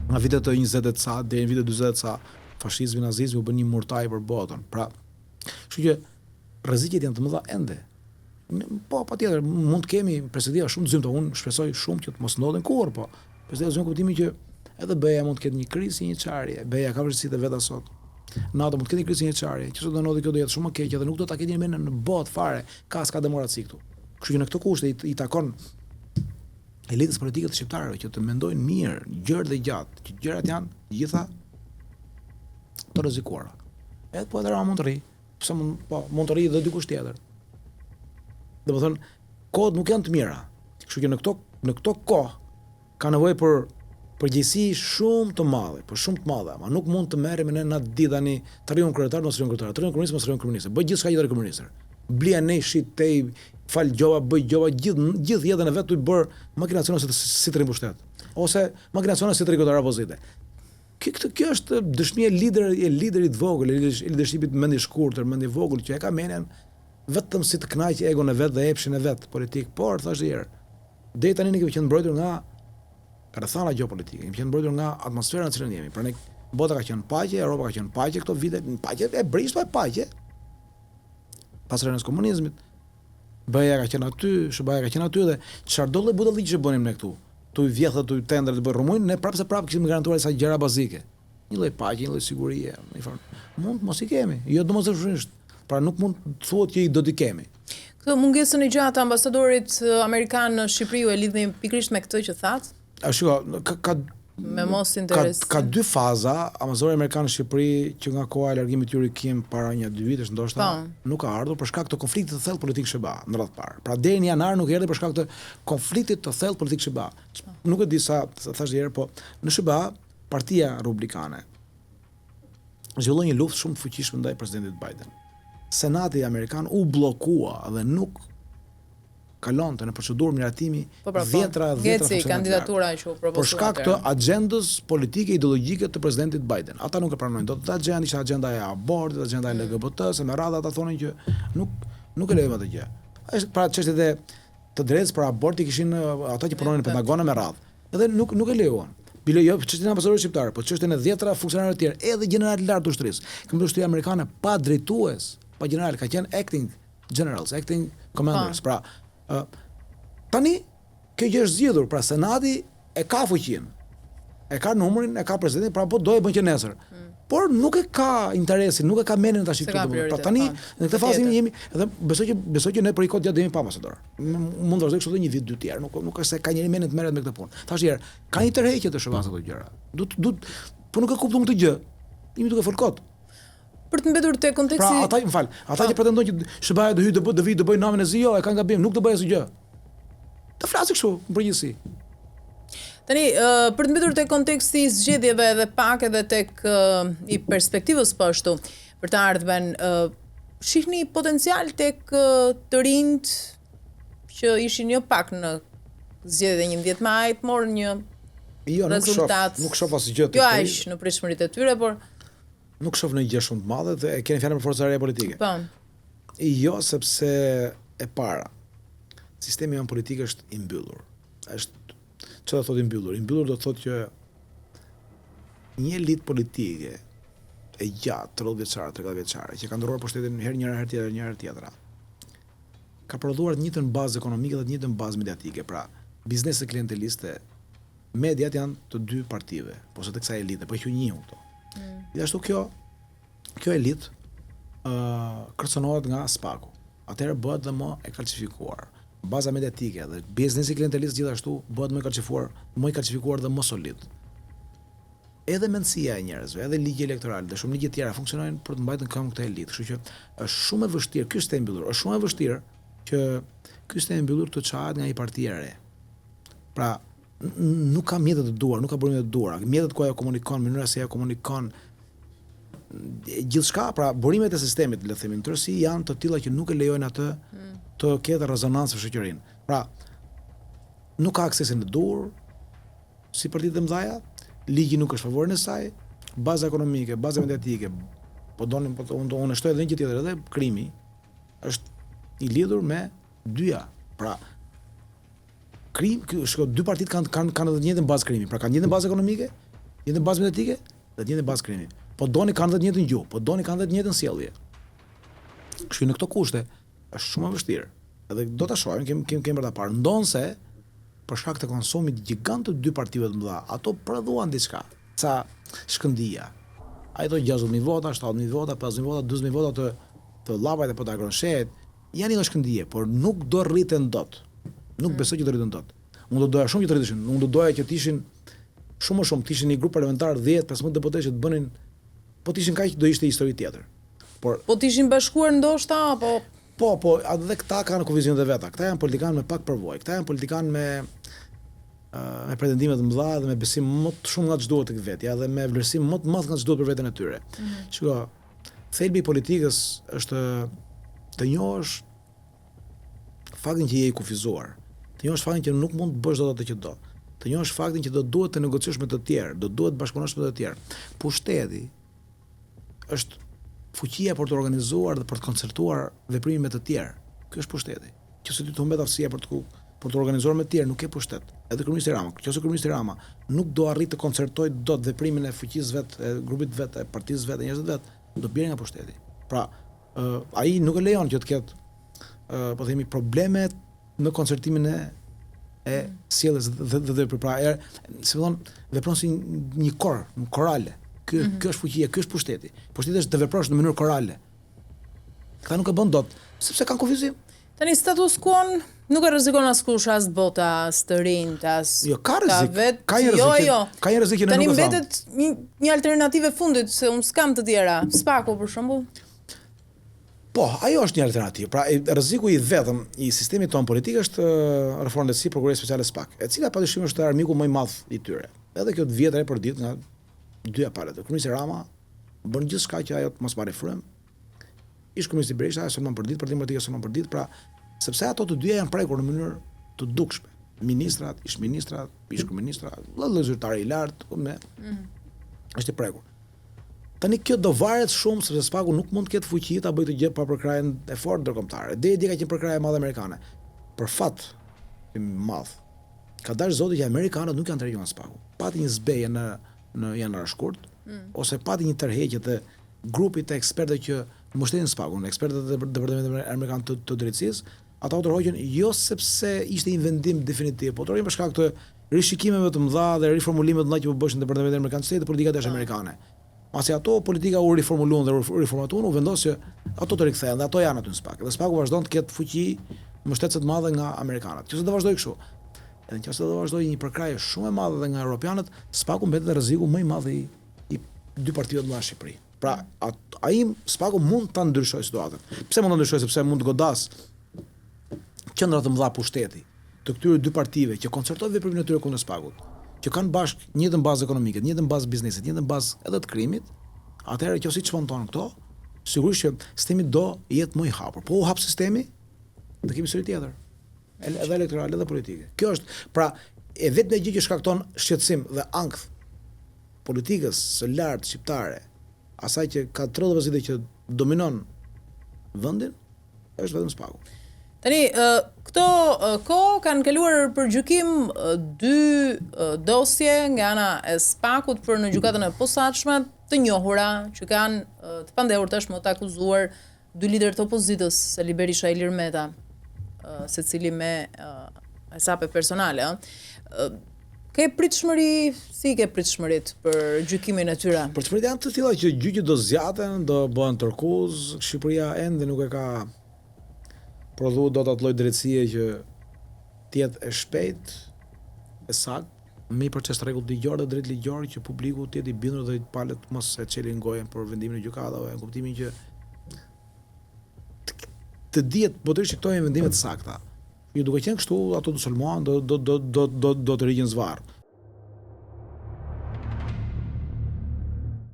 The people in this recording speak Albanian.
nga vitet e 20 ca deri në vitet 40 ca, fashizmi, nazizmi u bën një murtaj për botën. Pra, kështu që rreziqet janë të mëdha ende. Po, patjetër, mund të kemi perspektiva shumë të zymta. Unë shpresoj shumë që të mos ndodhen kurrë, po. Perspektiva zym kuptimi që edhe BE-ja mund të ketë një krizë, një çarje. BE-ja ka vështirësitë e veta sot. NATO mund të ketë një krizë, një çarje. Që sot do ndodhi kjo do jetë shumë më keq dhe nuk do ta ketë një në botë fare. Ka demokraci këtu. Kështu që në këtë kushte i takon elitës politike të shqiptarëve që të mendojnë mirë, gjerë dhe gjatë, që gjërat janë gjitha të rrezikuara. Edhe po edhe Rama mund të rri, pse mund të rri edhe dikush tjetër. Domethënë, kohët nuk janë të mira. Kështu që në këto kohë ka nevojë për përgjegjësi shumë të madhe, shumë të madhe, ama nuk mund të merremi ne na di tani të rriun kryetar, mos rriun kryetar, të rriun komunist, mos rriun komunist. Bëj gjithçka që të komunistër. Blia ne shit te fal gjova, bëj gjova gjithë jetën e vet tu i bër makinacione si të rrimbushtetë. Ose makinacione si të kryetar opozite. Kjo është dëshmi e liderit vogël, e leadershipit mendi shkurtër, mendi vogël që e ka menjen vetëm si të kënaqë egon e vet dhe epshin e vet politik, por thashë herë, deri tani ne kemi qenë mbrojtur nga rrethana gjeopolitike, kemi qenë mbrojtur nga atmosfera në cilën jemi. Pra ne bota ka qenë paqe, Europa ka qenë paqe këto vite, paqe e brishta e paqe. Pas rënies komunizmit, BE-ja ka qenë aty, SBA-ja ka qenë aty dhe çfarë do lloj budalliqi që bënim ne këtu. Tu i vjedhë, tu i tender të bëj rrumuin, ne prapse kishim garantuar sa gjëra bazike. Një lloj paqe, një lloj sigurie, në fakt. Mund mos i kemi, jo domosdoshmërisht. Pra nuk mund të thuhet që i do t'i kemi. Këtë mungesën e gjatë ambasadorit amerikan në Shqipëri u e lidhni pikërisht me këtë që thatë? Shiko, me mos interes. Ka dy faza. Ambasadori amerikan në Shqipëri që nga koha e largimit Yuri Kim para 1-2 vitesh ndoshta nuk ka ardhur për shkak të konfliktit të thellë politik SBA në radhë parë. Pra deri në janar nuk erdhi për shkak të konfliktit të thellë politik SBA. Nuk e di sa thash herë, po në SBA Partia Republikane zhvilloi një luftë shumë të fuqishme ndaj presidentit Biden. Senati amerikan u bllokua dhe nuk kalonte në procedurë miratimi dhjetra kandidatura që u propozuar. Për shkak të agjendës politike ideologjike të presidentit Biden. Ata nuk e pranojnë dot. Atë ishte agjenda e abortit, agjenda e LGBT, se me radhë ata thonin që nuk e lejojmë atë gjë. Është pra çështjet e të drejtës për aborti kishin ata që punonin në Pentagon me radhë. Edhe nuk e lejuan. Bile jo çështjen e ambasadorit shqiptar, po çështjen e dhjetra funksionarë të tjerë, edhe general lart të ushtrisë. Këmbë ushtria amerikane pa drejtues, pa general, ka qenë acting generals, acting commanders. Pra, tani kjo gjë është zgjedhur, pra Senati e ka fuqinë. E ka numrin, e ka presidentin, pra po do e bën që nesër. Por nuk e ka interesin, nuk e ka menin tash këtu. Pra tani në këtë fazë jemi edhe besoj që ne për ikot gjatë jemi pa ambasador. Mund të vazhdoj kështu edhe një vit dy tjerë, nuk është se ka njëri menin të merret me këtë punë. Tash herë, ka një tërheqje të shërbas ato gjëra. Po nuk e kuptoj këtë gjë. Jemi duke fol kot. Për të mbetur te konteksti. Pra ata, më fal, ata që pretendojnë që SBA do hyj do vi do bëj namën e zi, jo, e kanë gabim, nuk do bëj asgjë gjë. Të flasë kështu, në përgjithësi. Tani, për të mbetur te konteksti i zgjedhjeve edhe pak edhe tek i perspektivës po ashtu për të ardhmen, shihni potencial tek të rinjt që ishin jo pak në zgjedhjet e 11 majit, morën një rezultat. Nuk shoh asgjë të jo aq në pritshmëritë e tyre, por nuk shoh në gjë shumë të madhe dhe e keni fjalën për forcat e reja politike. Po. Jo, sepse e para, sistemi jon politik është i mbyllur. Çfarë do thotë i mbyllur? I mbyllur do të thotë që një elit politike e gjatë 30 vjeçare, 30 vjeçare, që ka ndërruar pushtetin herë njëra herë tjetra, ka prodhuar të njëjtën bazë ekonomike dhe të njëjtën bazë mediatike. Pra, bizneset klienteliste, mediat janë të dy partive, ose të kësaj elite, po që njihu këto. Gjithashtu kjo elit kërcënohet nga spaku. Atëherë bëhet dhe më e kalcifikuar. Baza mediatike dhe biznesi klientelist gjithashtu bëhet më i kalcifikuar dhe më solid. Edhe mendësia e njerëzve, edhe ligji elektoral dhe shumë ligje tjera funksionojnë për të mbajtur këmbë këtë elit. Kështu që është shumë e vështirë, ky sistem mbyllur, është shumë e vështirë që ky sistem mbyllur të çahet nga një parti e re. Pra, nuk ka mjetet të duar, nuk ka burime të duara. Mjetet ku ajo komunikon, mënyra se ajo komunikon, gjithçka, pra burimet e sistemit, le të themi, në tërësi janë të tilla që nuk e lejojnë atë të ketë rezonancë në shoqërinë. Pra, nuk ka aksesin e dur si partitë e mëdha, ligji nuk është favorin e saj, baza ekonomike, baza mediatike, unë shtoj edhe një tjetër, edhe krimi është i lidhur me dyja. Pra, dy partitë kanë të njëjtën bazë krimi, pra kanë të njëjtën bazë ekonomike, Njëjtën bazë mediatike dhe të njëjtën bazë krimi. Po doni kanë dhe të njëjtën gjuhë, po doni kanë dhe të njëjtën sjellje. Kështu në këto kushte është shumë e vështirë. Edhe do ta shohim, kemi për ta parë. Ndonse për shkak të konsumit gigant të dy partive të mëdha, ato prodhuan diçka. Ca shkëndija. Ai do 60.000 vota, 70.000 vota, 50.000 vota, 40.000 vota të llapajt apo të agronshet, janë një shkëndije, por nuk do rriten dot. Nuk besoj që do rriten dot. Unë do doja shumë që të rriteshin. Unë do doja që të ishin shumë më shumë, të ishin një grup parlamentar 10-15 deputetë që të bënin, po të ishin kaq do ishte histori tjetër. Por po të ishin bashkuar ndoshta apo po, edhe këta kanë kuvizionet e veta. Këta janë politikanë me pak përvojë. Këta janë politikanë me pretendime të mëdha dhe me besim më të shumë nga ç'duhet tek vetja dhe me vlerësim më të madh nga ç'duhet për veten e tyre. Shiko, thelbi i politikës është të njohësh faktin që je i kufizuar. Të njohësh faktin që nuk mund të bësh dot atë që do. Të njohësh faktin që do duhet të negociosh me të tjerë, do duhet të bashkëpunosh me të tjerë. Pushteti është fuqia për të organizuar dhe për të koncertuar veprimin me të tjerë. Ky është pushteti. Nëse ti të humbet aftësia për të organizuar me të tjerë, nuk ke pushtet. Edhe kryeministri Rama, nëse kryeministri Rama nuk do arrit të koncertojë dot veprimin e fuqisë vet, e grupit vet, e partisë vet, e njerëzve vet, do bjerë nga pushteti. Pra, ai nuk e lejon që të ketë po themi probleme në koncertimin e sjelljes dhe pra si thon vepron si një kor, një korale. Ky është fuqia, ky është pushteti. Pushteti është të veprosh në mënyrë korale. Këta nuk e bën dot, sepse kanë kufizim. Tani status quo nuk e rrezikon askush, as bota, as të rinjt, as jo, ka rrezik. Ka një rrezik. Ka një rrezik që ne nuk e them. Tani mbetet një alternativë fundit, se unë s'kam të tjera. Spaku për shembull. Po, ajo është një alternativë. Pra, rreziku i vetëm i sistemit ton politik është reforma lehtësi prokuroria speciale SPAK, e cila padyshim është armiku më i madh i tyre. Edhe kjo të vjetë për ditë nga dy aparatet. Kryeministri Rama bën gjithçka që ajo të mos marrë frymë. Ish kryeministri Berisha ajo për ditë, Partia Demokratike për ditë, pra sepse ato të dyja janë prekur në mënyrë të dukshme. Ministrat, ish ministrat, ish kryeministra, zyrtari i lartë, është i prekur. Tani kjo do varet shumë sepse SPAK-u nuk mund të ketë fuqi ta bëjë të gjë pa përkrajën e fortë ndërkombëtare. Deri ka qenë përkraja e madhe amerikane. Për fat i madh. Ka dash zoti që amerikanët nuk janë tërhequr nga SPAK-u. Pati një zbeje në janar shkurt, ose pati një tërheqje të grupit të ekspertëve që mbështetin SPAK-un, ekspertët e Departamentit Amerikan të Drejtësisë, ata u tërhoqën jo sepse ishte një vendim definitiv, por për shkak të rishikimeve të mëdha dhe riformulimeve të mëdha që po bëshin në Departamentin Amerikan të Shtetit, politika dash amerikane. Pasi ato politika u riformuluan dhe riformatuan, u vendos që ato të rikthehen dhe ato janë aty në SPAK. Dhe SPAK-u vazhdon të ketë fuqi mbështetëse të madhe nga amerikanët. Nëse do vazhdojë kështu, edhe nëse do vazhdojë një përkrahje shumë e madhe edhe nga europianët, SPAK-u mbetet rreziku më i madh i dy partive të mëdha në Shqipëri. Pra, ai SPAK-u mund ta ndryshojë situatën. Pse mund ta ndryshojë? Sepse mund të godas qendra të mëdha pushteti të këtyre dy partive që koncertojnë veprimin e tyre kundër SPAK-ut, që kanë bashkë njëjtën bazë ekonomike, njëjtën bazë biznesi, njëjtën bazë edhe të krimit, atëherë që si çfonton këto, sigurisht që sistemi do jetë më i hapur. Po u hap sistemi, do kemi histori tjetër. Edhe elektorale edhe politike. Kjo është, pra, e vetmja gjë që shkakton shqetësim dhe ankth politikës së lartë shqiptare, asaj që ka 30 vite që dominon vendin, është vetëm SPAK-u. Tani, këto kohë kanë kaluar për gjykim dy dosje nga ana e SPAK-ut për në gjykatën e posaçme të njohura që kanë të pandehur tashmë të akuzuar dy liderë të opozitës, Sali Berisha e Ilir Meta, secili me hesape personale. Ke pritshmëri, si ke pritshmërit për gjykimin e tyre? Pritshmërit janë të tilla që gjyqi do zgjaten, do bëhen tërkuz, Shqipëria ende nuk e ka prodhu do të atë lloj drejtësie që tjetë e shpejt, e saktë, me i proces rregull ligjor dhe drejt ligjor që publiku të jetë i bindur dhe i palet mos e çelin gojën për vendimin e gjykatave, në kuptimin që të dihet botërisht që këto janë vendime të sakta. Jo duke qenë kështu, ato do sulmohen, do të rigjen zvarr.